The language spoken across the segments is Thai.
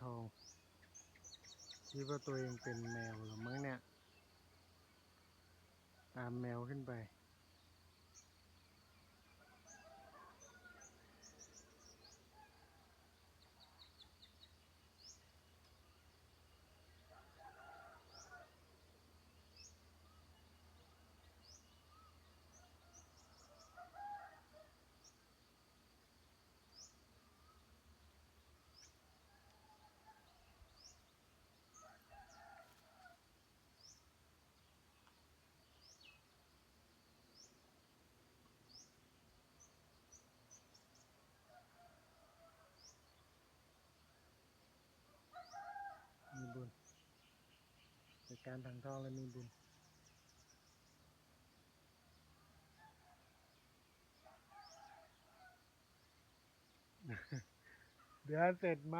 ทองคิดว่าตัวเองเป็นแมวหรือมั้งเนี่ยตามแมวขึ้นไปมีบุญในการถังทองแล้วมีบุญเดี๋ยวเสร็จไหม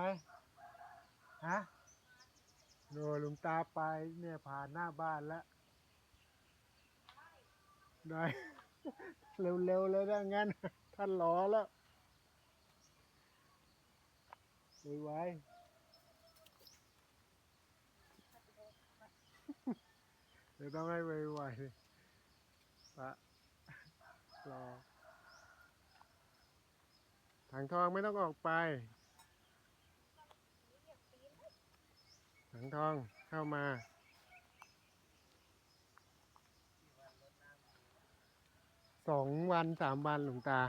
ฮะโนลุงตาไปเนี่ยผ่านหน้าบ้านแล้วได้ เร็วๆเลยนะงั้น ท่านรอแล้วไวๆเดี๋ยวต้องให้ไวๆปะรอถังทองไม่ต้องออกไปถังทองเข้ามา2 วัน 3 วันหลวงตา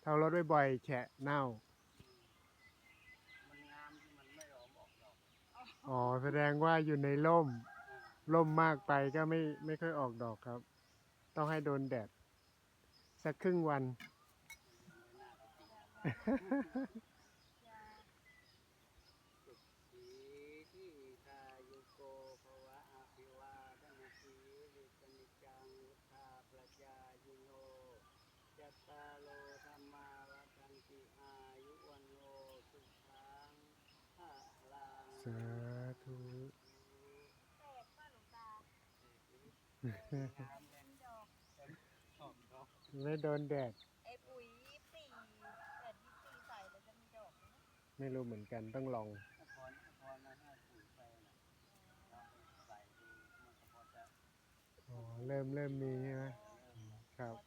เท่ารถบ่อยๆแฉะเน่าอ๋อแสดงว่าอยู่ในร่มมากไปก็ไม่ค่อยออกดอกครับต้องให้โดนแดดสักครึ่งวัน สีที่ทายุโกภวะอภิวาทนาสีลิสนิจังวุธาปจายิโนจัตตาโลธรรมาวัฏันติอายุวันโนสุขังภะลัง สาธุ แตกป่ะหลวงตา งามเลยออกดอก ไม่โดนแดด ไอ้ปุ๋ย24 ใส่แล้วจะมีดอกไหมนะ ไม่รู้เหมือนกันต้องลอง พรนะให้ปุ๋ยไปนะลองไปใส่ดูมันก็พอจะ อ๋อเริ่มมีใช่ไหม เริ่ม ครับ พอ